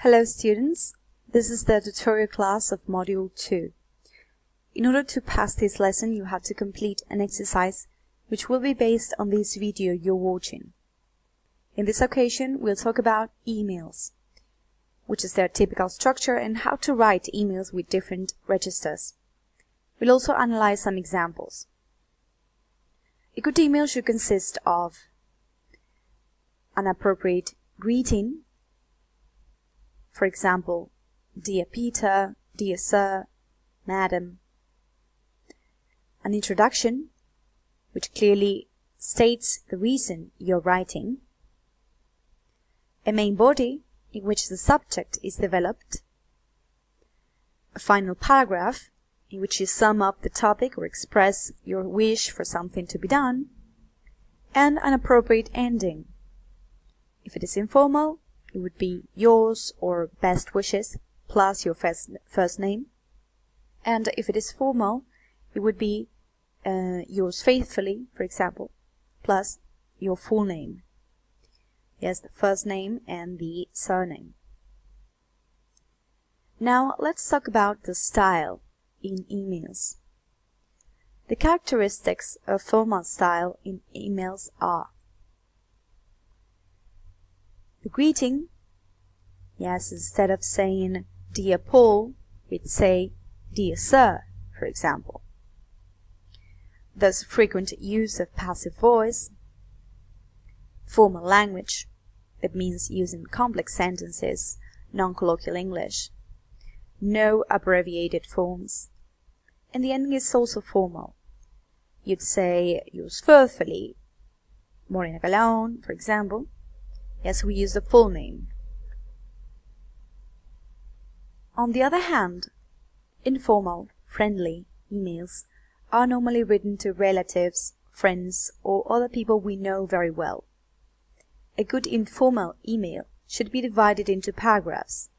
Hello students, this is the tutorial class of Module 2. In order to pass this lesson, you have to complete an exercise which will be based on this video you're watching. In this occasion, we'll talk about emails, which is their typical structure and how to write emails with different registers. We'll also analyze some examples. A good email should consist of an appropriate greeting. For example, Dear Peter, Dear Sir, Madam. An introduction, which clearly states the reason you're writing. A main body, in which the subject is developed. A final paragraph, in which you sum up the topic or express your wish for something to be done. And an appropriate ending. If it is informal, it would be yours or best wishes plus your first name. And if it is formal, it would be yours faithfully, for example, plus your full name. Yes, the first name and the surname. Now let's talk about the style in emails. The characteristics of formal style in emails are the greeting. Yes, instead of saying Dear Paul, we'd say Dear Sir, for example. There's frequent use of passive voice. Formal language, that means using complex sentences, non-colloquial English. No abbreviated forms. And the ending is also formal. You'd say yours faithfully, Morena Calaón, for example. Yes, we use the full name. On the other hand, informal, friendly emails are normally written to relatives, friends, or other people we know very well. A good informal email should be divided into paragraphs,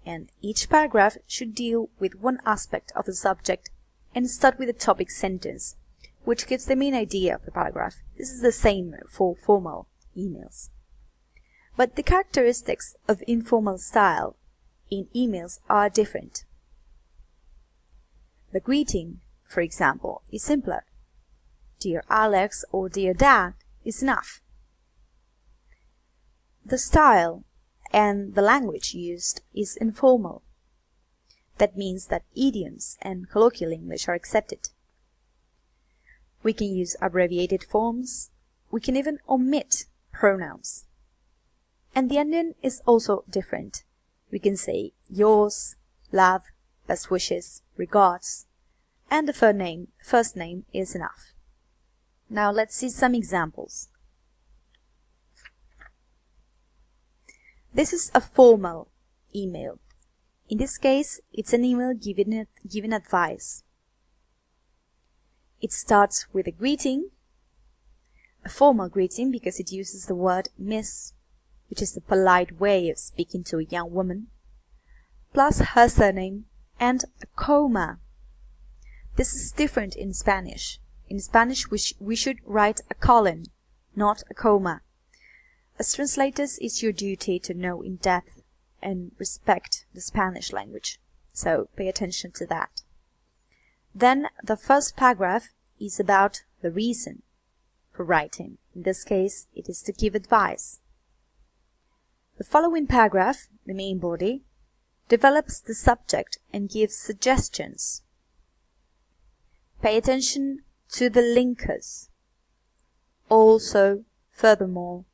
and each paragraph should deal with one aspect of the subject and start with a topic sentence, which gives the main idea of the paragraph. This is the same for formal emails. But the characteristics of informal style in emails are different. The greeting, for example, is simpler. Dear Alex or Dear Dad is enough. The style and the language used is informal. That means that idioms and colloquial English are accepted. We can use abbreviated forms. We can even omit pronouns. And the ending is also different. We can say yours, love, best wishes, regards, and the first name is enough. Now let's see some examples. This is a formal email. In this case, it's an email giving advice. It starts with a greeting, a formal greeting because it uses the word Miss, which is the polite way of speaking to a young woman, plus her surname and a comma. This is different in Spanish. In Spanish, we should write a colon, not a comma. As translators, it's your duty to know in depth and respect the Spanish language, so pay attention to that. Then the first paragraph is about the reason for writing. In this case, it is to give advice. The following paragraph, the main body, develops the subject and gives suggestions. Pay attention to the linkers. Also, furthermore,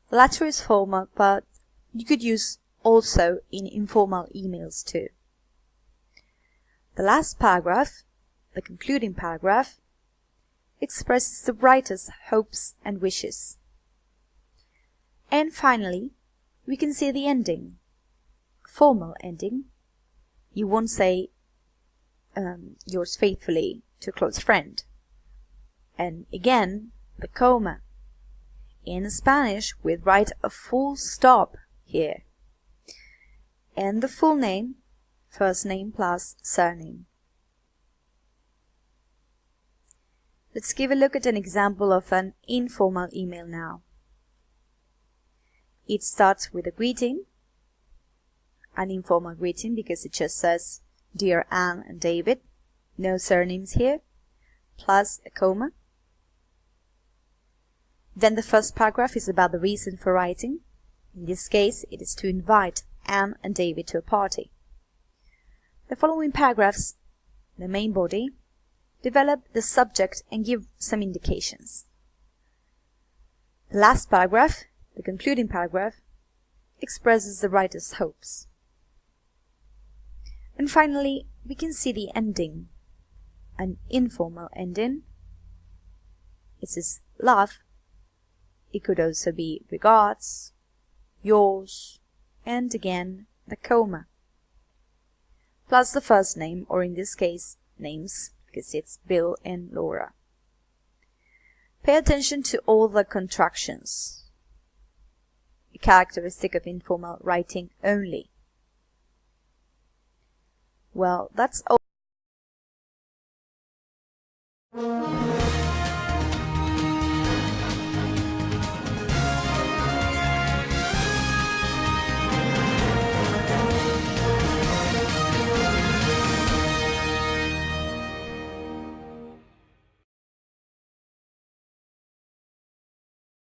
the latter is formal, but you could use also in informal emails too. The last paragraph, the concluding paragraph, expresses the writer's hopes and wishes. And finally, we can see the ending. Formal ending. You won't say yours faithfully to a close friend. And again, the comma. In Spanish, we'd write a full stop here. And the full name, first name plus surname. Let's give a look at an example of an informal email now. It starts with a greeting, an informal greeting because it just says, Dear Anne and David, no surnames here, plus a comma. Then the first paragraph is about the reason for writing. In this case, it is to invite Anne and David to a party. The following paragraphs, the main body, develop the subject and give some indications. The last paragraph, the concluding paragraph, expresses the writer's hopes. And finally, we can see the ending, an informal ending. It says love. It could also be regards, yours, and again the comma, plus the first name, or in this case, names, because it's Bill and Laura. Pay attention to all the contractions, a characteristic of informal writing only. Well, that's all.